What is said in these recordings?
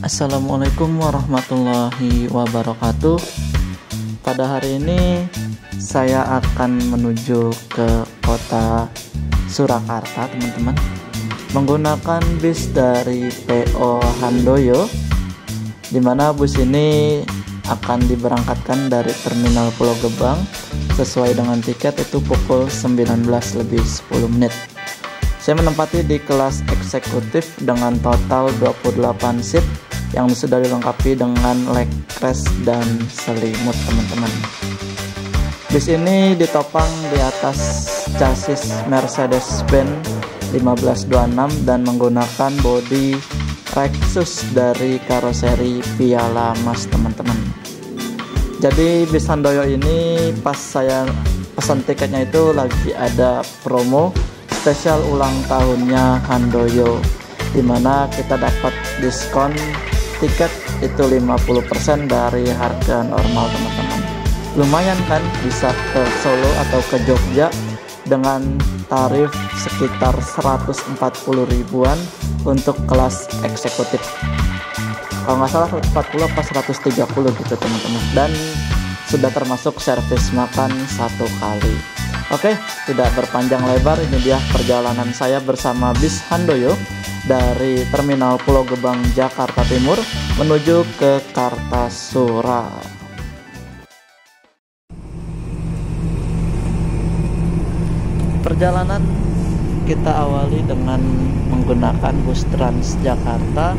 Assalamualaikum warahmatullahi wabarakatuh. Pada hari ini saya akan menuju ke kota Surakarta, teman-teman, menggunakan bis dari PO Handoyo, di mana bus ini akan diberangkatkan dari Terminal Pulau Gebang sesuai dengan tiket itu pukul 19:10. Saya menempati di kelas eksekutif dengan total 28 seat yang sudah dilengkapi dengan leg rest dan selimut, teman-teman. Bis ini ditopang di atas chassis Mercedes-Benz 1526 dan menggunakan bodi Lexus dari karoseri Piala Mas, teman-teman. Jadi bis Handoyo ini pas saya pesan tiketnya itu lagi ada promo spesial ulang tahunnya Handoyo, dimana kita dapat diskon tiket itu 50% dari harga normal, teman-teman. Lumayan kan, bisa ke Solo atau ke Jogja dengan tarif sekitar 140 ribuan untuk kelas eksekutif. Kalau nggak salah 140 apa 130 gitu, teman-teman. Dan sudah termasuk servis makan 1 kali. Oke, tidak berpanjang lebar, ini dia perjalanan saya bersama bis Handoyo dari Terminal Pulau Gebang, Jakarta Timur menuju ke Kartasura. Perjalanan kita awali dengan menggunakan bus Transjakarta,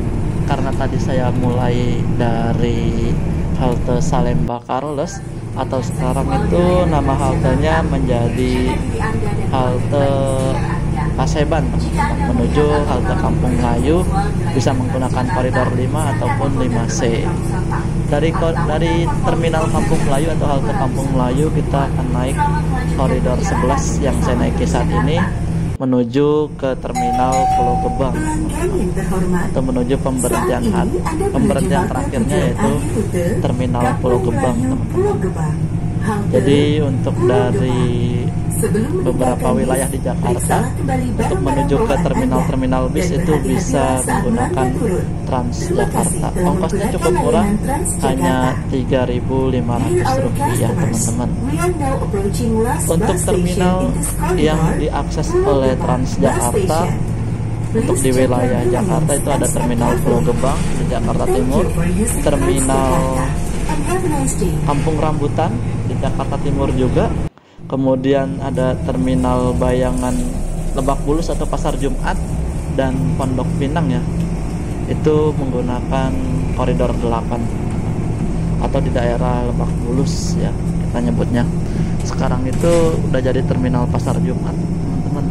karena tadi saya mulai dari halte Salemba Carles, atau sekarang itu nama haltenya menjadi halte Paseban, menuju halte Kampung Melayu. Bisa menggunakan koridor 5 ataupun 5C. Dari Terminal Kampung Melayu atau halte Kampung Melayu kita akan naik koridor 11 yang saya naiki saat ini menuju ke Terminal Pulau Gebang, atau menuju pemberhentian terakhirnya yaitu Terminal Pulau Gebang, teman-teman. Jadi untuk dari beberapa wilayah di Jakarta untuk menuju ke terminal bis itu bisa menggunakan Transjakarta. Ongkosnya cukup murah, hanya Rp3.500, teman-teman. Untuk terminal yang diakses oleh Transjakarta untuk di wilayah Jakarta itu ada Terminal Pulau Gebang di Jakarta Timur, Terminal Kampung Rambutan di Jakarta Timur juga. Kemudian ada Terminal Bayangan Lebak Bulus atau Pasar Jumat dan Pondok Pinang ya. Itu menggunakan koridor 8 atau di daerah Lebak Bulus ya kita nyebutnya. Sekarang itu udah jadi Terminal Pasar Jumat, teman-teman.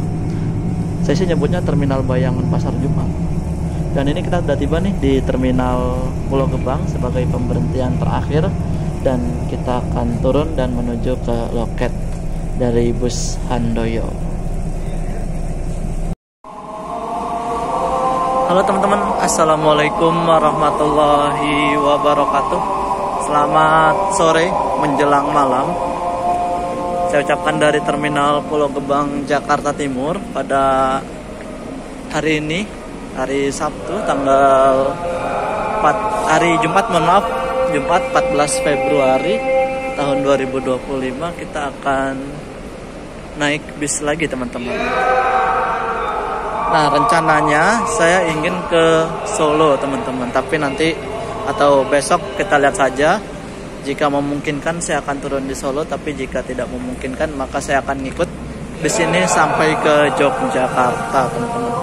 Saya sih nyebutnya Terminal Bayangan Pasar Jumat. Dan ini kita udah tiba nih di Terminal Pulau Gebang sebagai pemberhentian terakhir, dan kita akan turun dan menuju ke loket dari bus Handoyo. Halo teman-teman, assalamualaikum warahmatullahi wabarakatuh. Selamat sore menjelang malam. Saya ucapkan dari Terminal Pulau Gebang, Jakarta Timur pada hari ini, hari Sabtu, hari Jumat, Jumat 14 Februari tahun 2025. Kita akan naik bis lagi, teman-teman. Nah, rencananya saya ingin ke Solo, teman-teman, tapi nanti atau besok kita lihat saja. Jika memungkinkan saya akan turun di Solo, tapi jika tidak memungkinkan maka saya akan ngikut bis ini sampai ke Yogyakarta, teman-teman.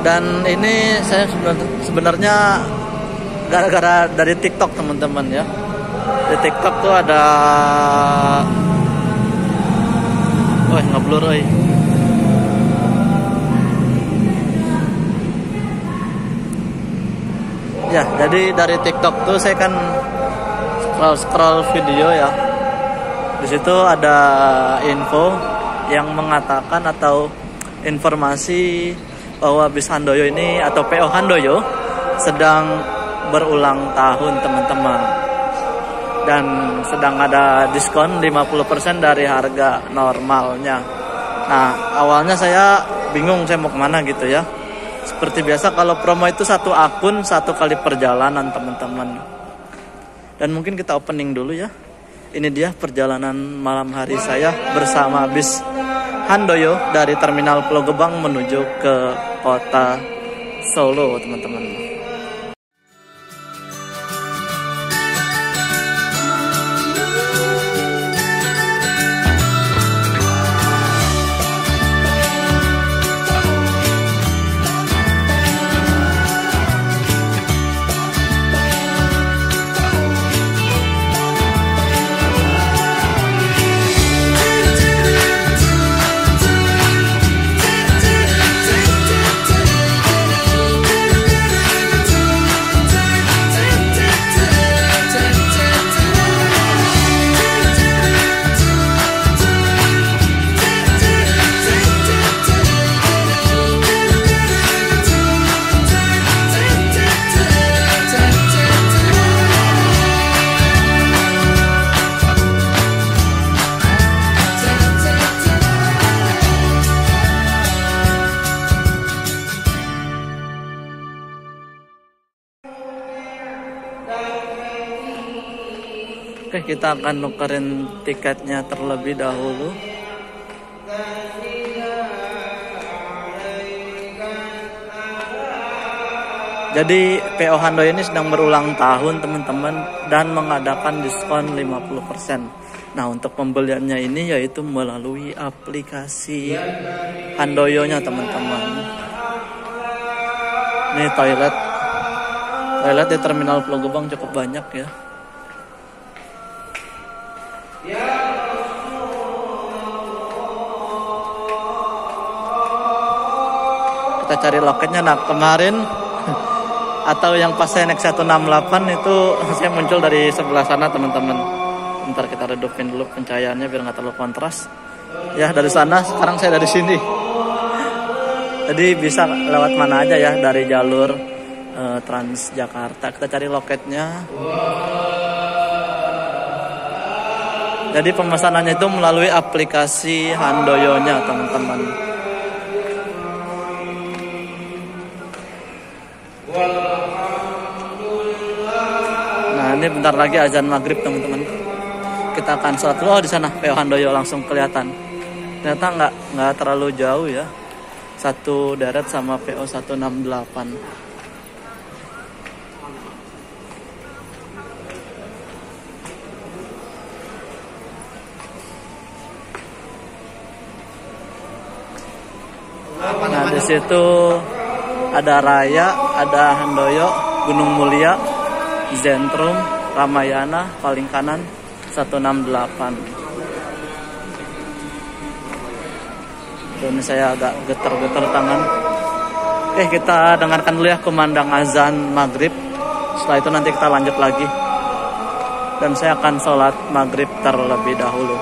Dan ini saya sebenarnya gara-gara dari TikTok, teman-teman ya. Di TikTok tuh ada ngeblur. Ya, jadi dari TikTok tuh saya kan scroll video ya. Di situ ada info yang mengatakan atau informasi bahwa bis Handoyo ini atau PO Handoyo sedang berulang tahun, teman-teman. Dan sedang ada diskon 50% dari harga normalnya. Nah, awalnya saya bingung saya mau kemana gitu ya. Seperti biasa kalau promo itu satu akun, satu kali perjalanan teman-teman. Dan mungkin kita opening dulu ya. Ini dia perjalanan malam hari saya bersama bis Handoyo dari Terminal Pulau Gebang menuju ke kota Solo teman-teman. Oke, kita akan nukerin tiketnya terlebih dahulu. Jadi PO Handoyo ini sedang berulang tahun teman-teman dan mengadakan diskon 50%. Nah, untuk pembeliannya ini yaitu melalui aplikasi Handoyo-nya teman-teman. Ini toilet di Terminal Pulau Gebang cukup banyak ya. Kita cari loketnya. Nah, kemarin atau yang pas saya naik 168 itu saya muncul dari sebelah sana teman-teman. Ntar kita redupin dulu pencahayaannya biar nggak terlalu kontras. Ya, dari sana, sekarang saya dari sini. Jadi bisa lewat mana aja ya dari jalur Transjakarta. Kita cari loketnya. Jadi pemesanannya itu melalui aplikasi Handoyo-nya teman-teman. Nah, ini bentar lagi azan maghrib teman-teman. Kita akan sholat dulu. Oh, di sana PO Handoyo langsung kelihatan. Ternyata nggak terlalu jauh ya. Satu deret sama PO 168. Nah, di situ ada Raya, ada Handoyo, Gunung Mulia, Zentrum, Ramayana, paling kanan 168. Ini saya agak getar-getar tangan. Oke, kita dengarkan dulu ya kumandang azan maghrib. Setelah itu nanti kita lanjut lagi. Dan saya akan sholat maghrib terlebih dahulu.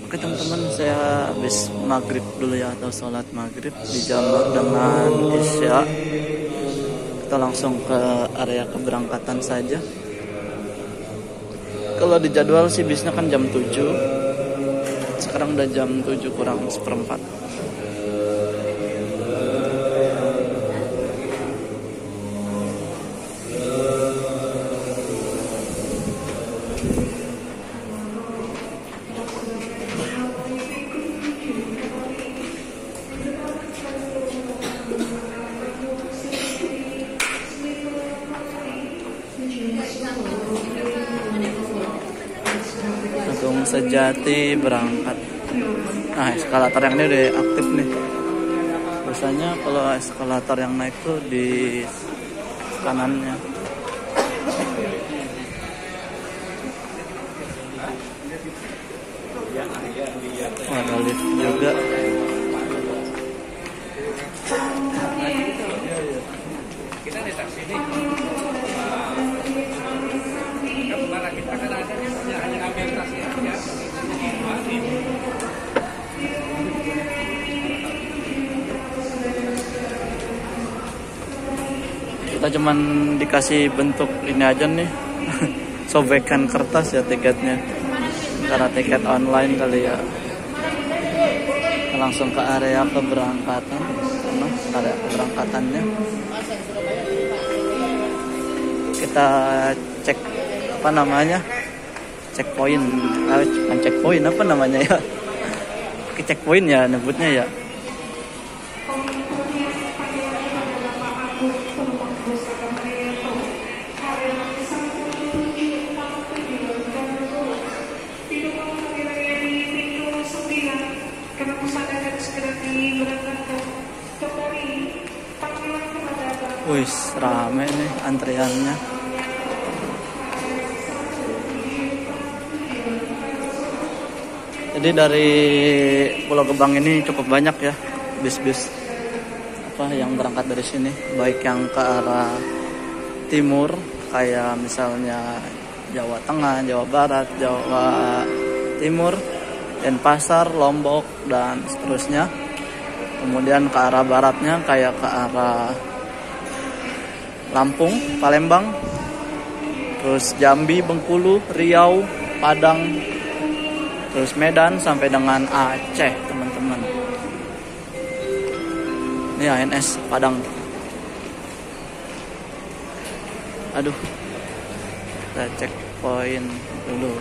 Oke teman-teman, saya habis maghrib dulu ya, atau sholat maghrib dijamak dengan isya. Kita langsung ke area keberangkatan saja. Kalau di jadwal sih bisnya kan jam 7. Sekarang udah jam 7 kurang seperempat. Agung Sejati berangkat. Nah, eskalator yang ini udah aktif nih. Biasanya kalau eskalator yang naik tuh di kanannya. Oh, ada lift juga. Kita di taksi ini. Kita kan hanya ambil taksi aja. Kita cuman dikasih bentuk ini aja nih. sobekan kertas ya tiketnya, karena tiket online kali ya. Langsung ke area keberangkatan, karena area keberangkatannya kita cek apa namanya, checkpoint, bukan checkpoint, apa namanya ya, ke checkpoint ya nyebutnya ya. Wih, rame nih antriannya. Jadi dari Pulau Gebang ini cukup banyak ya bis-bis apa yang berangkat dari sini, baik yang ke arah timur kayak misalnya Jawa Tengah, Jawa Barat, Jawa Timur, Denpasar, Lombok dan seterusnya. Kemudian ke arah baratnya kayak ke arah Lampung, Palembang, terus Jambi, Bengkulu, Riau, Padang, terus Medan sampai dengan Aceh, teman-teman. Ini ANS Padang. Aduh, kita cek poin dulu.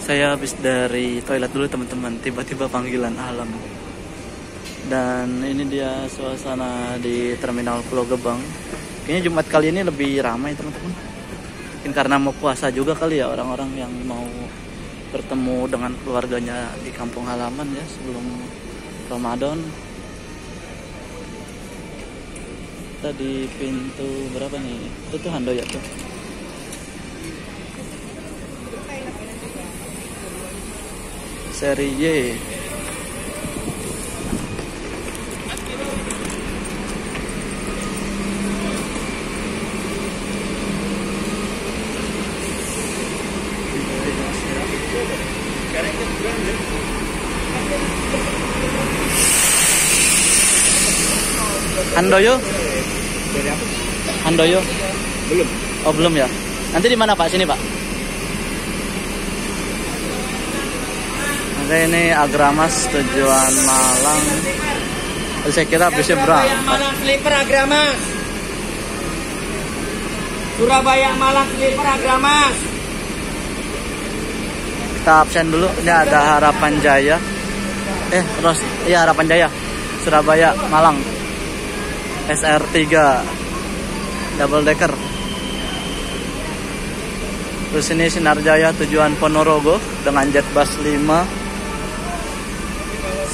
Saya habis dari toilet dulu teman-teman, tiba-tiba panggilan alam. Dan ini dia suasana di Terminal Pulau Gebang. Kayaknya Jumat kali ini lebih ramai teman-teman. Mungkin karena mau puasa juga kali ya, orang-orang yang mau bertemu dengan keluarganya di kampung halaman ya sebelum Ramadan. Kita di pintu berapa nih? Itu tuh Handoyo tuh. Seri Y. Handoyo? Handoyo? Belum. Oh belum ya. Nanti di mana Pak? Sini Pak. Oke, ini Agramas tujuan Malang. Saya kira bisnya berangkat. Malang Sleeper Agramas. Surabaya Malang Sleeper Agramas. Kita absen dulu. Ini ada Harapan Jaya. Iya Harapan Jaya. Surabaya Malang. SR3 double decker. Terus ini Sinar Jaya tujuan Ponorogo dengan Jetbus 5.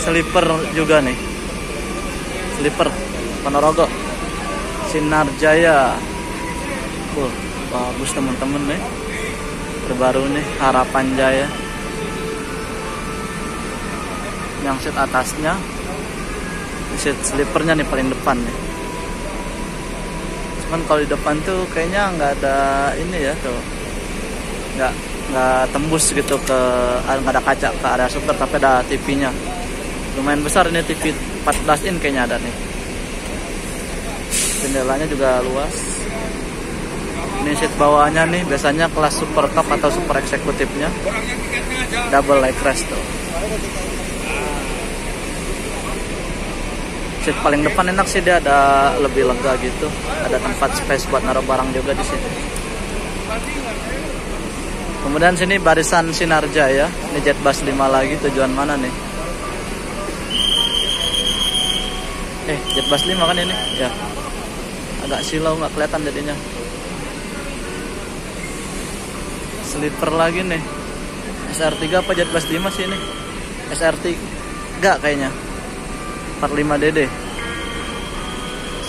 Sleeper juga nih, sleeper Ponorogo, Sinar Jaya. Bagus teman-teman nih, terbaru nih Harapan Jaya. Yang seat atasnya, seat sleepernya nih paling depan nih. Cuman kalau di depan tuh kayaknya nggak ada ini ya tuh, nggak tembus gitu ke, nggak ada kaca ke area super, tapi ada TV-nya. Lumayan besar ini, TV 14 in kayaknya ada nih. Jendelanya juga luas. Ini seat bawahnya nih, biasanya kelas super cup atau super eksekutifnya double leg rest tuh. Seat paling depan enak sih, dia ada lebih lega gitu. Ada tempat space buat naruh barang juga di sini. Kemudian sini barisan Sinar Jaya. Ini Jetbus 5 lagi, tujuan mana nih? Jetbus 5 kan ini? Ya. Agak silau, nggak kelihatan jadinya. Sleeper lagi nih. SR3 apa Jetbus 5 sih ini? SR3 enggak kayaknya. 45DD.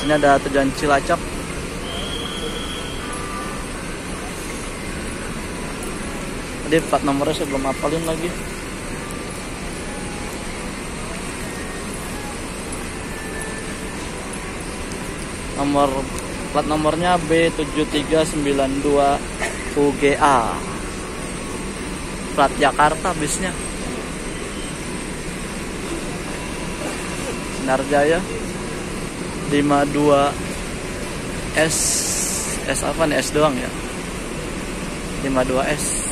Sini ada tujuan Cilacap. Tadi plat nomornya saya belum hafalin lagi. Plat nomornya B7392 UGA. Plat Jakarta bisnya. Sinarjaya 52 S. S apa nih? S doang ya. 52S.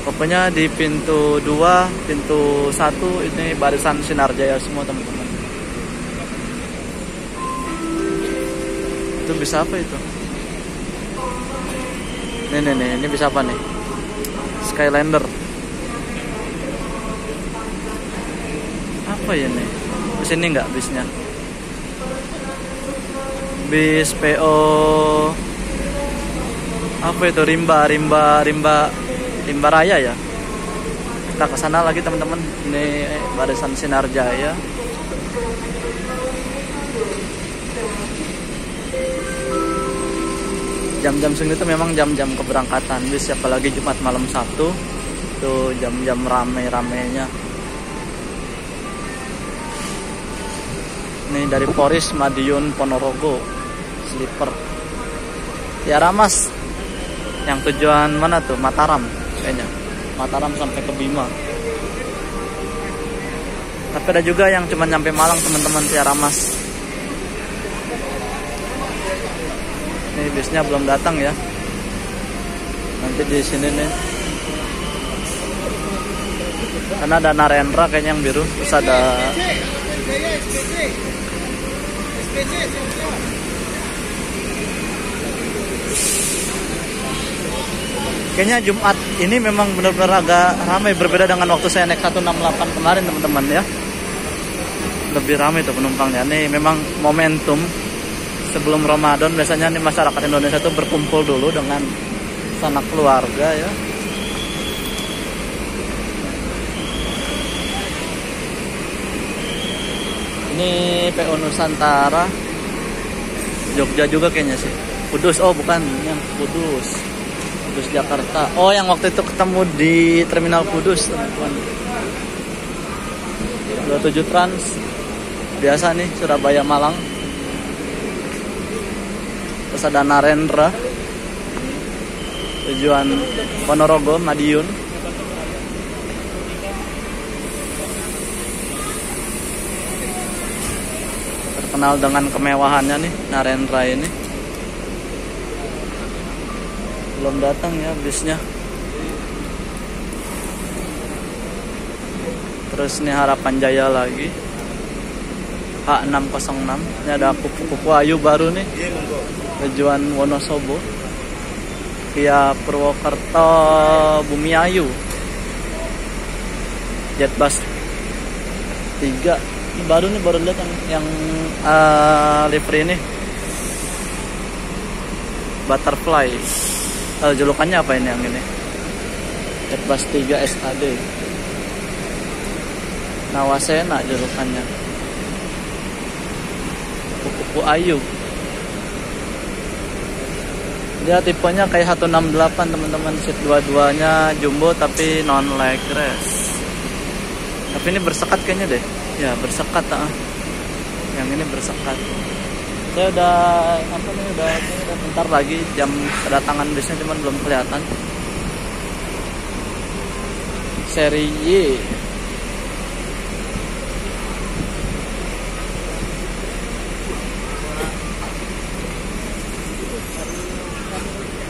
Pokoknya di pintu 2, pintu 1 ini barisan Sinarjaya semua teman-teman. Itu bisa apa itu? Nih, ini bisa apa nih? Skylander. Apa ya nih? Kesini nggak bisnya? Bis PO apa itu? Rimba Raya ya. Kita ke sana lagi teman-teman. Ini barisan Sinarjaya. Jam-jam segini tuh memang jam-jam keberangkatan bis, apalagi Jumat malam Sabtu. Tuh jam-jam rame-ramenya. Ini dari Poris, Madiun, Ponorogo, sleeper. Tiara Mas. Yang tujuan mana tuh? Mataram kayaknya. Mataram sampai ke Bima. Tapi ada juga yang cuma nyampe Malang teman-teman, Tiara Mas. Ini bisnya belum datang ya. Nanti di sini nih. Karena ada Narendra kayaknya yang biru, terus ada kayaknya Jumat ini memang benar-benar agak ramai, berbeda dengan waktu saya naik 168 kemarin teman-teman ya. Lebih ramai tuh penumpangnya. Nih memang momentum sebelum Ramadan, biasanya nih masyarakat Indonesia tuh berkumpul dulu dengan sanak keluarga ya. Ini PO Nusantara, Jogja juga kayaknya sih. Kudus, oh bukan, yang Kudus Jakarta. Oh yang waktu itu ketemu di Terminal Kudus teman-teman. 27 Trans, biasa nih Surabaya Malang. Terus ada Narendra, tujuan Ponorogo, Madiun. Terkenal dengan kemewahannya nih Narendra ini. Belum datang ya bisnya. Terus nih Harapan Jaya lagi, H606. Ini ada kupu-kupu ayu baru nih, tujuan Wonosobo via Purwokerto, Bumiayu. Jetbus 3. Ini baru lihat yang livery ini. Butterfly. Julukannya apa ini yang ini? Jetbus 3 SAD. Nawasena julukannya. Kupu-kupu ayu. Dia tipenya kayak 168 teman-teman, seat dua-duanya jumbo tapi non leg rest. Tapi ini bersekat kayaknya deh. Ya bersekat Yang ini bersekat. Saya udah bentar lagi jam kedatangan bisnya, cuman belum kelihatan. Seri Y.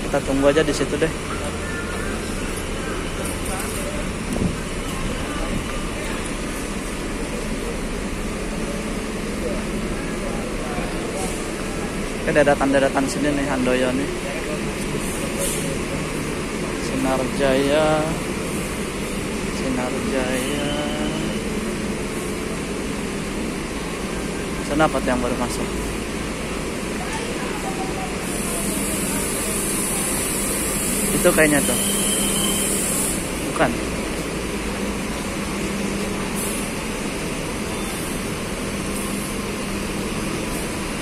Kita tunggu aja di situ deh. Oke, deretan sini nih Handoyo nih. Sinarjaya. Sana apa yang baru masuk? Itu kayaknya tuh. Bukan.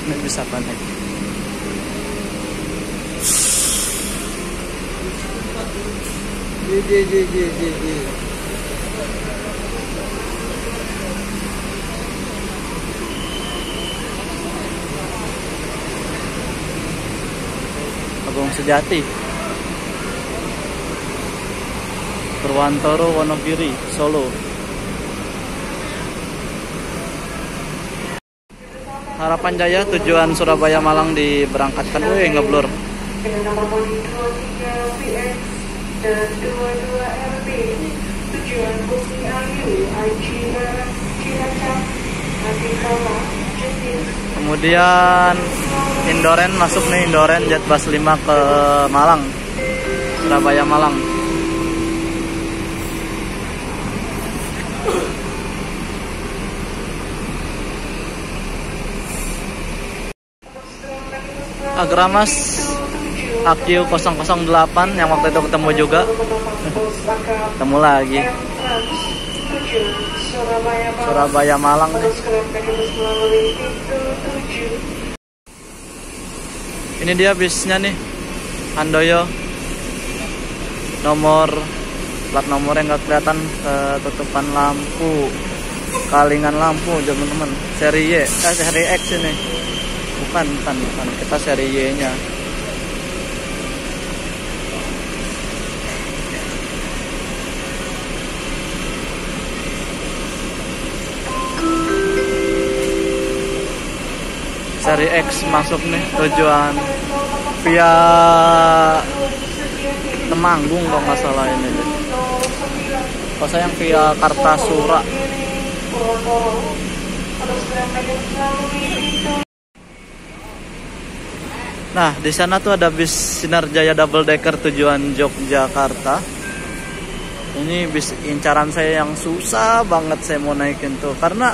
Ini bisa panik. Agung Sejati, Purwantoro, Wonogiri, Solo. Harapan Jaya tujuan Surabaya Malang diberangkatkan. Wih, ngeblur. Dengan nomor bodi 23 PX dan 22 RB tujuan Bukti Ayu, Ajira, Cilacap, Adikala, Jenis. Kemudian Indoren masuk nih, Indoren Jetbus 5 ke Malang, Surabaya Malang. Agramas AQ 008 yang waktu itu ketemu juga. Ketemu lagi. Surabaya Malang nih. Ini dia bisnya nih, Handoyo. Plat nomor yang nggak kelihatan, ketutupan lampu, kalingan lampu teman-teman. Seri Y, seri X ini. Bukan. Kita seri Y-nya. Seri X masuk nih, tujuan via Temanggung kalau nggak salah ini. Kalau saya yang via Kartasura. Nah, di sana tuh ada bis Sinar Jaya Double Decker tujuan Yogyakarta. Ini bis incaran saya yang susah banget saya mau naikin tuh, karena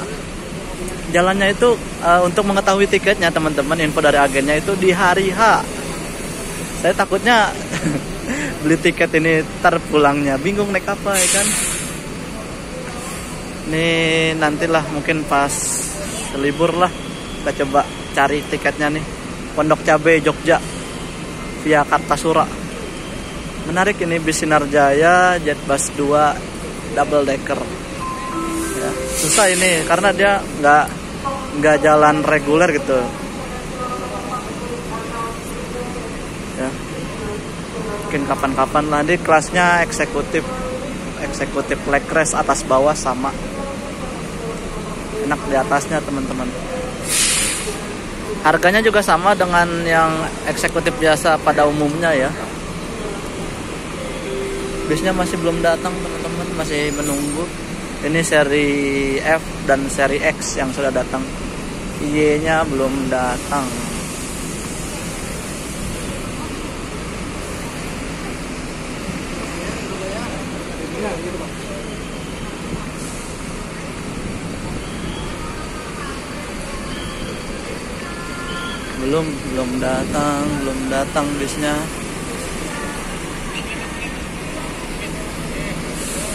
jalannya itu untuk mengetahui tiketnya teman-teman, info dari agennya itu di hari H. Saya takutnya beli tiket ini terpulangnya bingung naik apa ya kan. Ini nantilah mungkin pas libur lah kita coba cari tiketnya nih. Pondok Cabe Jogja via Kartasura. Menarik ini bis Sinar Jaya Jetbus 2 Double Decker. Ya, susah ini karena dia nggak jalan reguler gitu. Ya, mungkin kapan-kapan lah. Di kelasnya eksekutif leg race atas bawah sama. Enak di atasnya teman-teman. Harganya juga sama dengan yang eksekutif biasa pada umumnya ya. Bisnya masih belum datang teman-teman, masih menunggu. Ini seri F dan seri X yang sudah datang. Y-nya belum datang. Belum datang bisnya.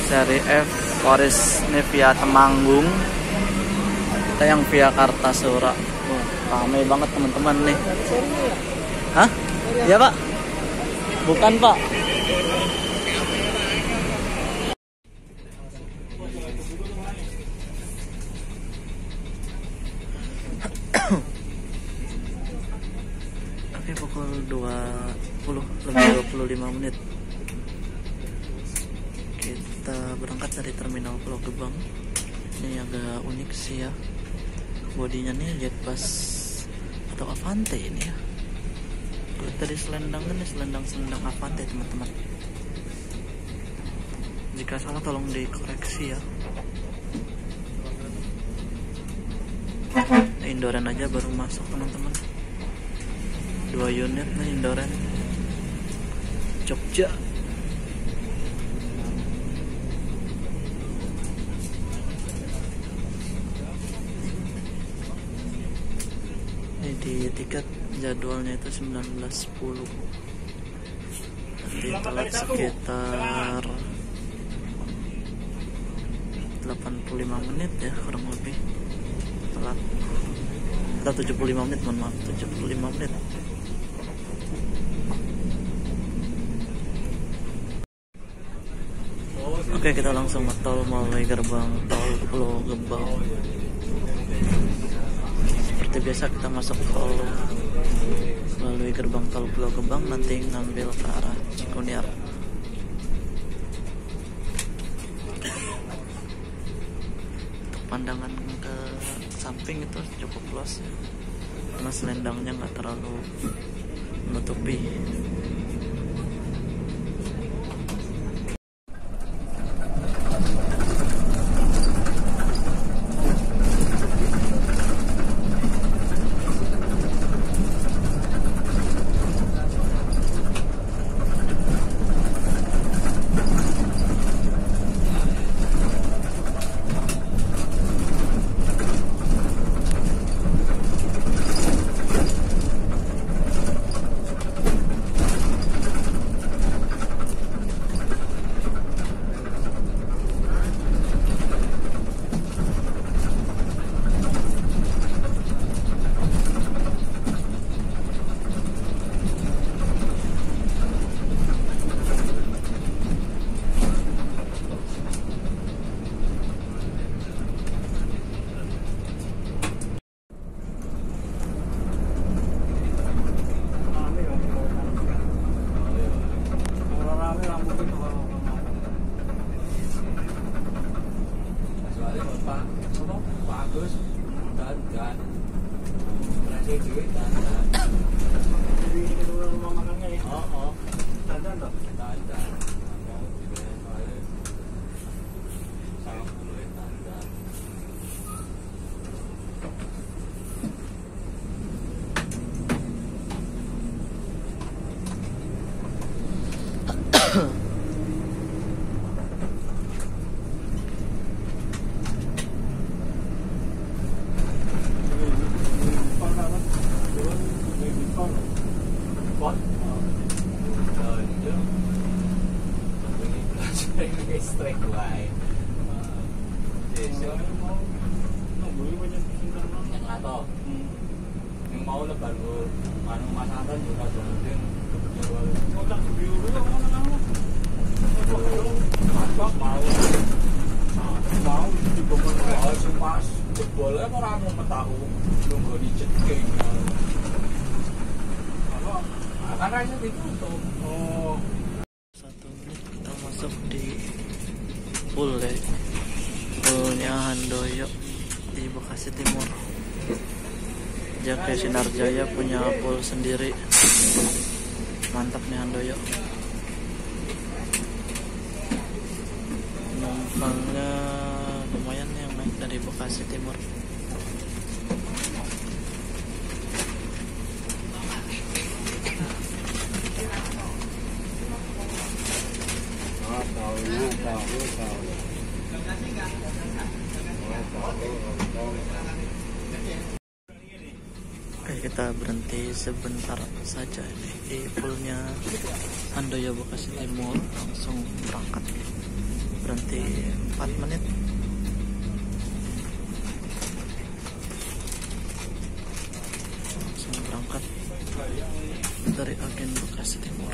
Seri F Koris ini via Temanggung, kita yang via Kartasura. Ramai banget teman-teman nih. Hah? Iya Pak? Bukan Pak. Oke, pukul 20 lebih 25 menit. Kita berangkat dari terminal Pulau Gebang. Ini agak unik sih ya. Bodinya nih Jetbus atau Avante ini ya. Kalau dari selendang ini selendang Avante teman-teman. Jika salah tolong dikoreksi ya. Indoren aja baru masuk teman-teman. 2 unit nih Indoren Jogja. Ini di tiket jadwalnya itu 19.10. Nanti telat sekitar 85 menit ya kurang lebih. Telat 75 menit, mohon maaf, 75 menit. Oke, kita langsung tol melalui gerbang tol Pulau Gebang. Seperti biasa kita masuk tol melalui gerbang tol Pulau Gebang, nanti ngambil ke arah Cikuniar. Untuk pandangan ke samping itu cukup luas ya. karena selendangnya nggak terlalu menutupi. Mau lebar anu masakan juga kemudian mau pas boleh orang mau tahu nunggu diceking akan rasa ditutup. 1 menit kita masuk di pool ya, poolnya Handoyo di Bekasi Timur. Jake Sinarjaya punya pool sendiri, mantap nih Handoyo. Penumpangnya lumayan yang naik dari Bekasi Timur. Oke, kita berhenti sebentar saja ini di poolnya Handoyo Bekasi Timur, langsung berangkat. Berhenti 4 menit. Langsung berangkat dari agen Bekasi Timur.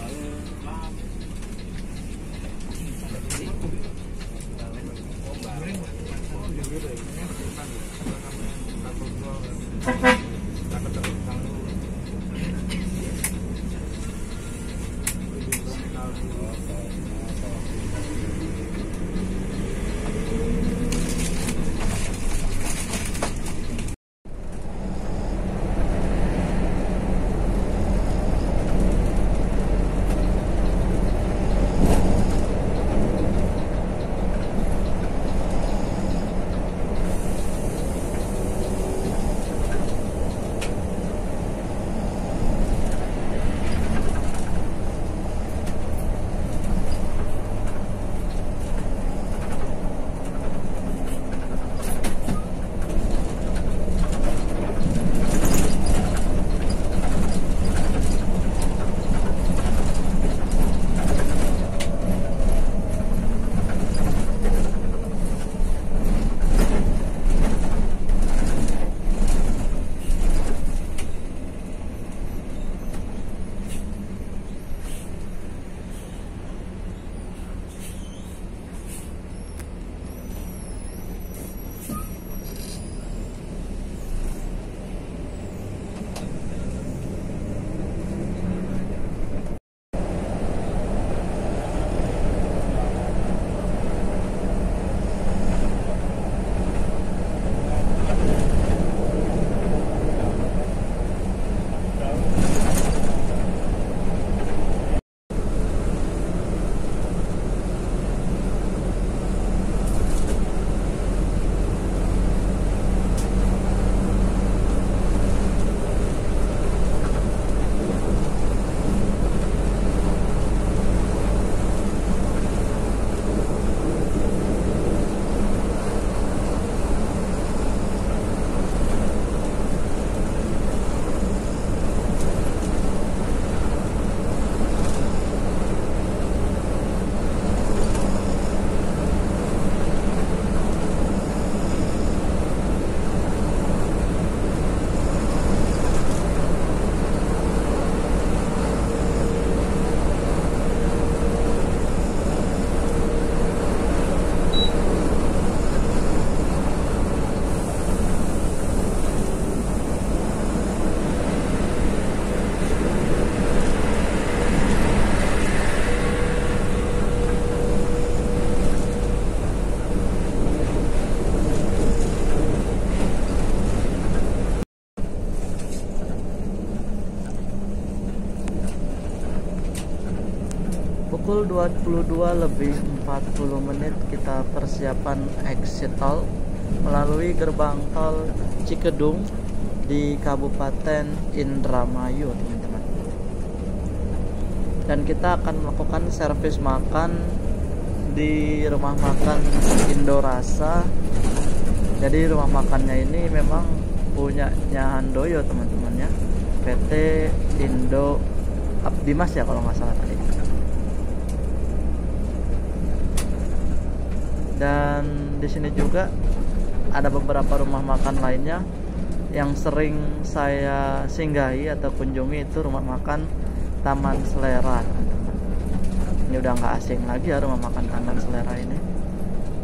22 lebih 40 menit kita persiapan exit tol melalui gerbang tol Cikedung di Kabupaten Indramayu, teman-teman. Dan kita akan melakukan servis makan di rumah makan Indorasa. Jadi rumah makannya ini memang punyanya Handoyo, teman-teman ya. PT Indo Abdimas ya kalau nggak salah tadi. Dan di sini juga ada beberapa rumah makan lainnya yang sering saya singgahi atau kunjungi, itu rumah makan Taman Selera, teman-teman. Ini udah nggak asing lagi ya rumah makan Taman Selera ini.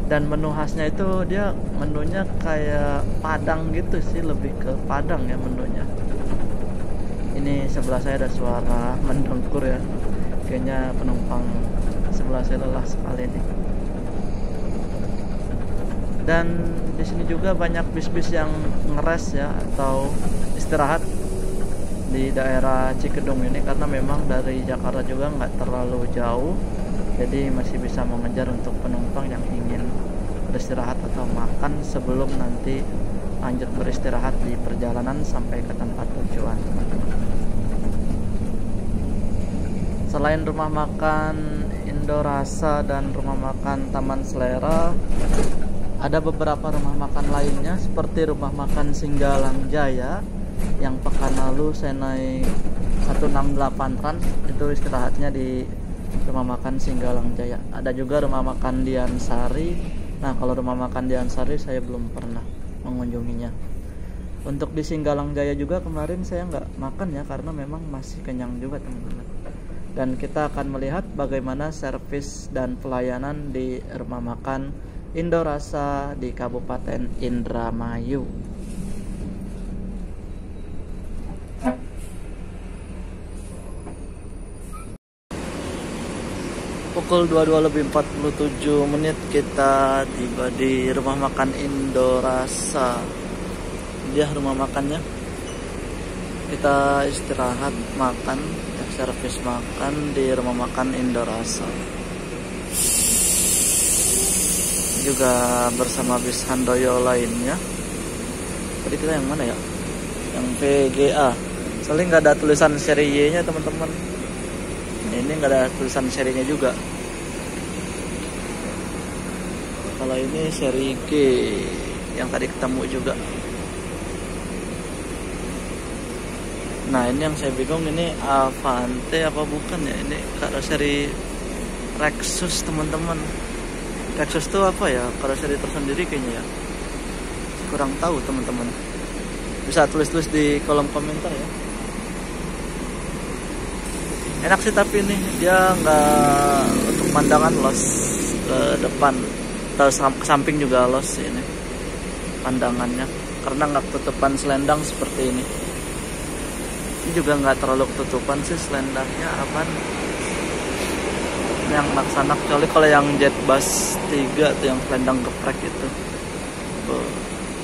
Dan menu khasnya itu dia menunya kayak Padang gitu sih, lebih ke Padang ya menunya. Ini sebelah saya ada suara mendengkur ya. Kayaknya penumpang sebelah saya lelah sekali nih. Dan di sini juga banyak bis-bis yang ngeres ya atau istirahat di daerah Cikedung ini, karena memang dari Jakarta juga nggak terlalu jauh, jadi masih bisa mengejar untuk penumpang yang ingin beristirahat atau makan sebelum nanti lanjut beristirahat di perjalanan sampai ke tempat tujuan. Selain rumah makan Indorasa dan rumah makan Taman Selera, ada beberapa rumah makan lainnya seperti rumah makan Singgalang Jaya yang pekan lalu saya naik 168 Trans, itu istirahatnya di rumah makan Singgalang Jaya. Ada juga rumah makan Diansari. Nah, kalau rumah makan Diansari saya belum pernah mengunjunginya. Untuk di Singgalang Jaya juga kemarin saya nggak makan ya, karena memang masih kenyang juga, teman-teman. Dan kita akan melihat bagaimana servis dan pelayanan di rumah makan Indorasa di Kabupaten Indramayu. Pukul 22:47 kita tiba di rumah makan Indorasa. Dia rumah makannya. Kita istirahat makan, servis makan di rumah makan Indorasa. Juga bersama bis Handoyo lainnya. Tadi kita yang mana ya? Yang PGA. Soalnya nggak ada tulisan seri Y-nya, teman-teman. Ini nggak ada tulisan serinya juga. Kalau ini seri G yang tadi ketemu juga. Nah, ini yang saya bingung, ini Avante apa bukan ya? Ini karoseri Lexus, teman-teman. Lexus itu apa ya? Karoseri tersendiri kayaknya ya. Kurang tahu, teman-teman. Bisa tulis-tulis di kolom komentar ya. Enak sih, tapi nih dia nggak untuk pandangan los ke depan atau ke samping juga los ini pandangannya, karena nggak ketutupan selendang seperti ini. Ini juga nggak terlalu ketutupan sih selendangnya, aman. Yang laksana, kecuali kalau yang Jetbus 3 tuh yang selendang geprek itu.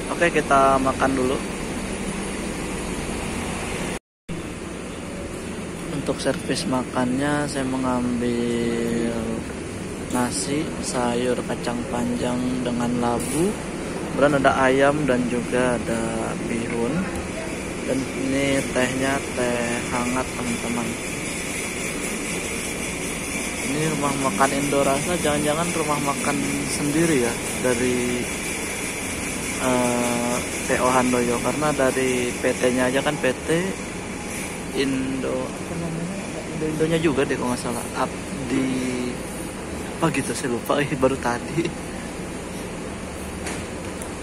Oke, kita makan dulu. Untuk servis makannya saya mengambil nasi, sayur kacang panjang dengan labu, kemudian ada ayam dan juga ada bihun. Dan ini tehnya teh hangat, teman-teman. Ini rumah makan Indorasa, jangan-jangan rumah makan sendiri ya dari PO Handoyo, karena dari PT-nya aja kan PT Indo apa namanya, Indonya juga deh kalau nggak salah, Abdi apa gitu, saya lupa baru tadi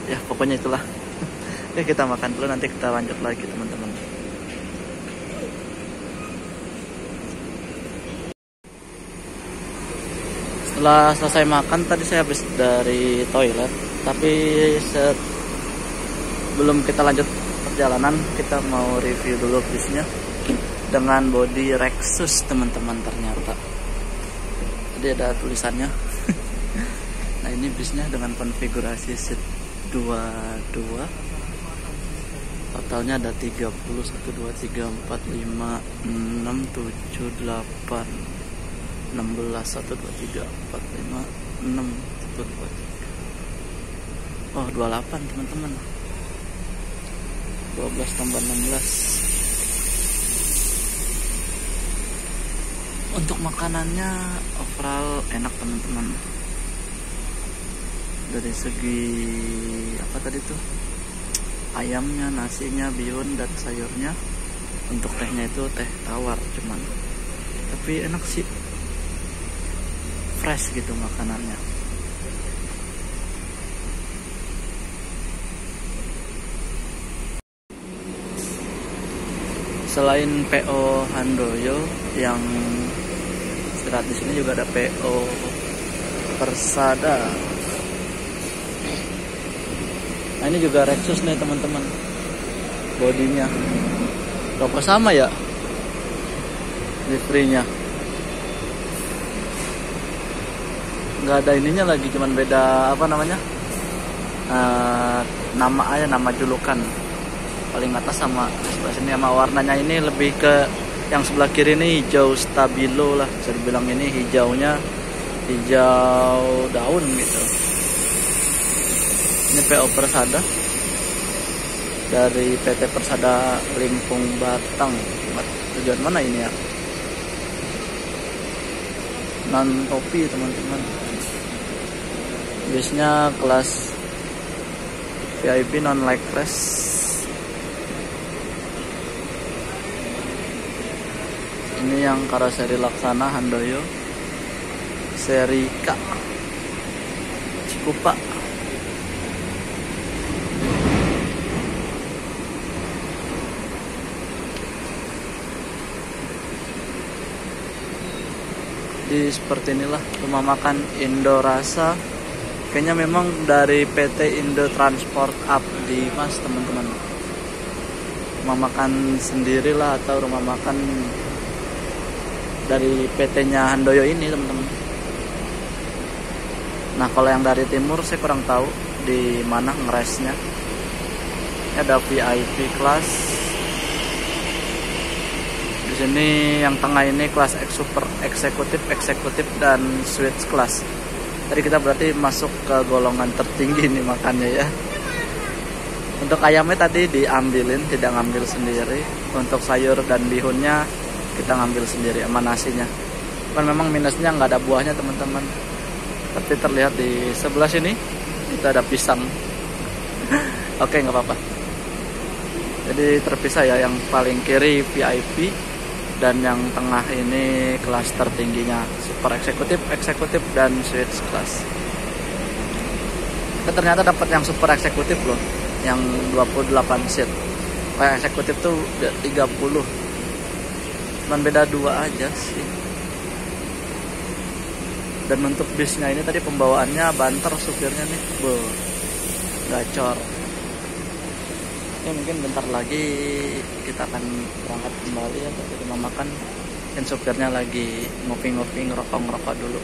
ya, pokoknya itulah. Oke, kita makan dulu, nanti kita lanjut lagi, teman-teman. Setelah selesai makan tadi saya habis dari toilet, tapi sebelum kita lanjut perjalanan kita mau review dulu bisnya dengan bodi Lexus, teman-teman. Ternyata tadi ada tulisannya. Nah, ini bisnya dengan konfigurasi seat 22, totalnya ada 30, 1, 2, 3, 4, 5, 6, 7, 8, 16 1 2 3 4 5 6 1 2 3. Oh 28 teman-teman. 12 tambah 16. Untuk makanannya overall enak teman-teman. Dari segi apa tadi tuh, ayamnya, nasinya, bihun dan sayurnya. Untuk tehnya itu teh tawar cuman, tapi enak sih, fresh gitu makanannya. Selain PO Handoyo yang istirahat di sini, juga ada PO Persada. Nah ini juga Rexus nih teman-teman, bodinya rokok sama ya liverynya, nggak ada ininya lagi, cuman beda apa namanya, nama aja, nama julukan. Paling atas sama sebelah sini, sama warnanya ini lebih ke yang sebelah kiri ini hijau stabilo lah, bisa dibilang ini hijaunya hijau daun gitu. Ini PO Persada dari PT Persada Limpung Batang. Tujuan mana ini ya? Non topi teman-teman. Biasanya kelas VIP non like class. Ini yang karoseri Laksana Handoyo seri K Cikupa. Di seperti inilah rumah makan Indorasa. Kayaknya memang dari PT Indo Transport Abdi Mas teman-teman. Rumah makan sendiri lah, atau rumah makan dari PT-nya Handoyo ini teman-teman. Nah kalau yang dari timur saya kurang tahu di mana ngeresnya. Ini ada VIP kelas. Di sini yang tengah ini kelas super eksekutif dan suite kelas. Tadi kita berarti masuk ke golongan tertinggi nih makannya ya. Untuk ayamnya tadi diambilin, tidak ngambil sendiri. Untuk sayur dan bihunnya kita ngambil sendiri sama nasinya. Kan memang minusnya nggak ada buahnya teman-teman. Tapi terlihat di sebelah sini itu ada pisang. Oke, nggak apa-apa. Jadi terpisah ya, yang paling kiri VIP dan yang tengah ini kelas tertingginya, super eksekutif dan suite class. Kita ternyata dapat yang super eksekutif loh, yang 28 seat. Kayak eksekutif tuh 30. Cuman beda 2 aja sih. Dan untuk bisnya ini tadi pembawaannya banter supirnya nih, gacor. Oke, mungkin bentar lagi kita akan berangkat kembali ya ke rumah makan. Dan supirnya lagi ngopi-ngopi, ngerokok dulu.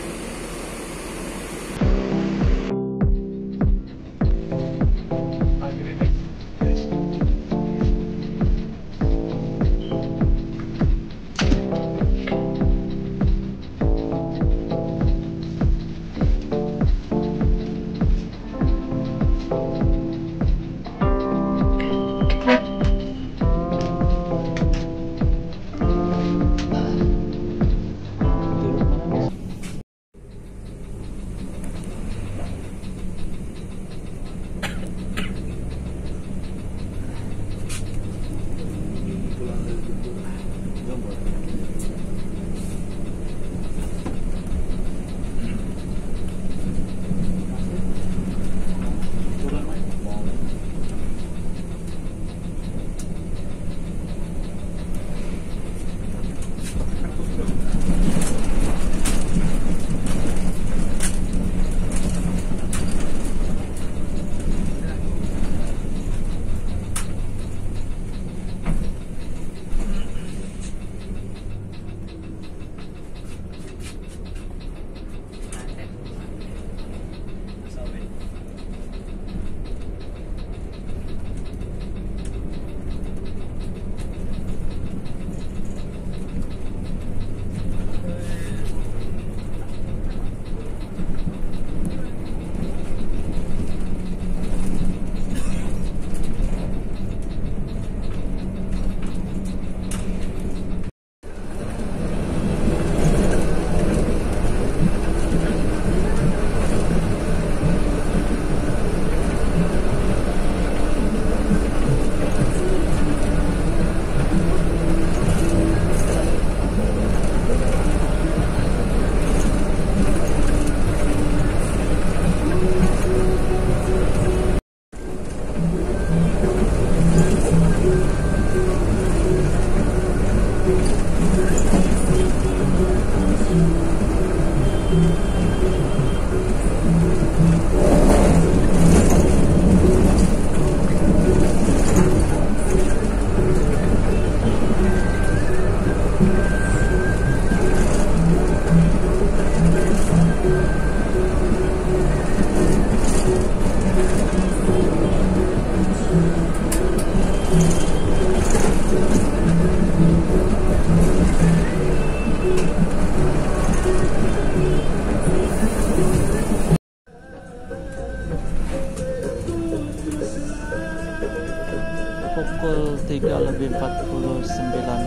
3:49.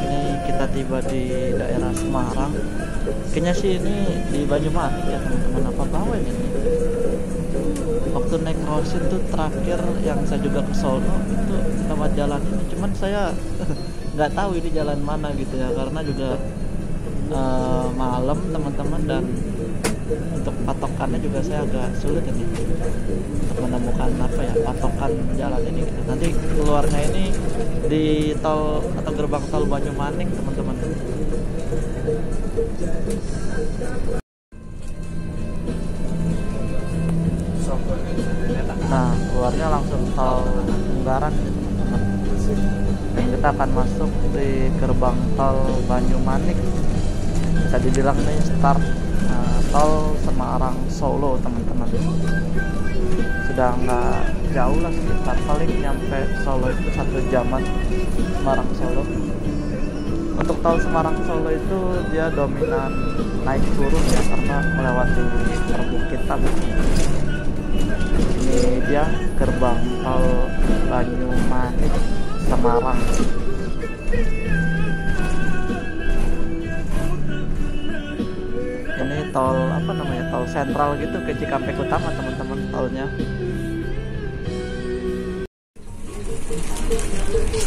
Ini kita tiba di daerah Semarang. Kayaknya sih ini di Banyumanik ya teman-teman, apa Bawen ini. Waktu naik Rosin tuh terakhir yang saya juga ke Solo itu lewat jalan ini, cuman saya nggak tahu ini jalan mana gitu ya, karena juga malam teman-teman, dan untuk patokannya juga saya agak sulit ini untuk menemukan apa ya patokan jalan ini gitu. Nanti keluarnya ini di tol atau gerbang tol Banyumanik teman-teman. Nah, keluarnya langsung tol Ungaran gitu, teman-teman. Dan kita akan masuk di gerbang tol Banyumanik. Bisa dibilang nih start tol Semarang Solo teman-teman. Sudah nggak jauh lah, sekitar paling nyampe Solo itu 1 jaman, Semarang Solo. Untuk tol Semarang Solo itu dia dominan naik turun ya, karena melewati perbukitan. Ini dia gerbang tol Banyumanik Semarang. Ini tol apa namanya, tol sentral gitu ke Cikampek Utama teman-teman tolnya.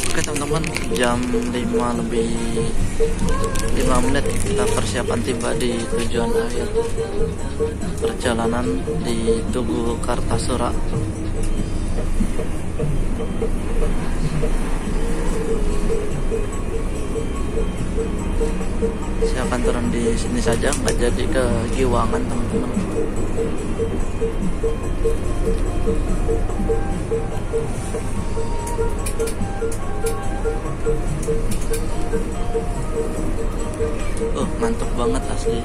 Oke teman-teman, jam 5:05 kita persiapan tiba di tujuan akhir perjalanan di Tugu Kartasura. Saya akan turun di sini saja, nggak jadi ke Giwangan teman-teman. Ngantuk banget asli.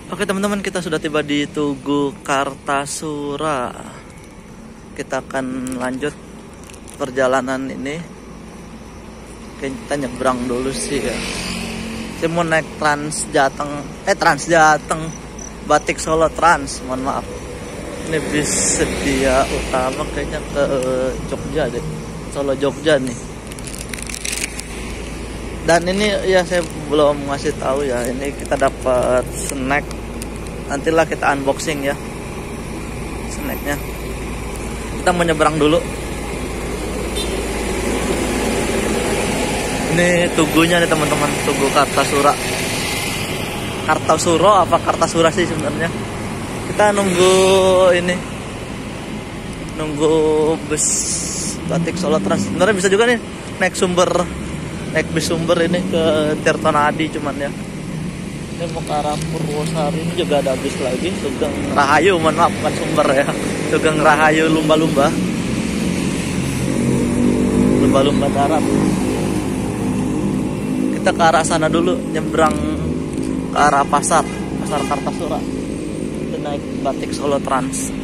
Oke teman-teman, kita sudah tiba di Tugu Kartasura. Kita akan lanjut perjalanan ini. Kita nyebrang dulu sih ya. Saya mau naik Transjateng Batik Solo Trans, mohon maaf. Ini bis sedia utama kayaknya ke Jogja deh, Solo Jogja nih. Dan ini ya saya belum ngasih tahu ya, ini kita dapat snack. Nantilah kita unboxing ya snacknya. Kita mau nyebrang dulu. Ini tugunya nih teman-teman, Tugu Kartasura. Kartasura apa Kartasura sih sebenarnya. Kita nunggu bus Batik Solo Trans. Sebenarnya bisa juga nih naik bis sumber ini ke Tirtonadi, cuman ya ini mau ke arah Purwosari. Ini juga ada bis lagi, Sugeng Rahayu, mohon maaf bukan Sumber ya, Sugeng Rahayu lumba-lumba darat. Kita ke arah sana dulu, nyebrang ke arah pasar Kartasura. Kita naik Batik Solo Trans.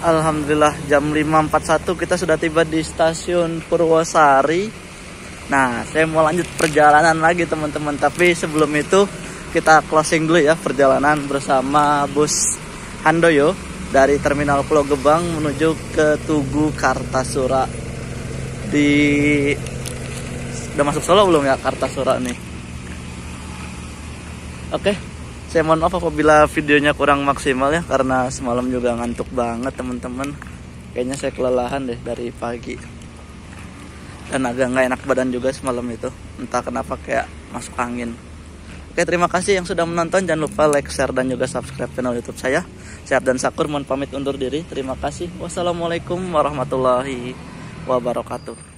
Alhamdulillah jam 5.41 kita sudah tiba di stasiun Purwosari. Nah, saya mau lanjut perjalanan lagi teman-teman, tapi sebelum itu kita closing dulu ya perjalanan bersama bus Handoyo dari Terminal Pulau Gebang menuju ke Tugu Kartasura. Udah masuk Solo belum ya Kartasura nih? Oke, saya mohon maaf apabila videonya kurang maksimal ya, karena semalam juga ngantuk banget teman-teman. Kayaknya saya kelelahan deh dari pagi. Dan agak nggak enak badan juga semalam itu, entah kenapa kayak masuk angin. Oke, terima kasih yang sudah menonton. Jangan lupa like, share, dan juga subscribe channel YouTube saya. Syahab dan Sakur mohon pamit undur diri. Terima kasih. Wassalamualaikum warahmatullahi wabarakatuh.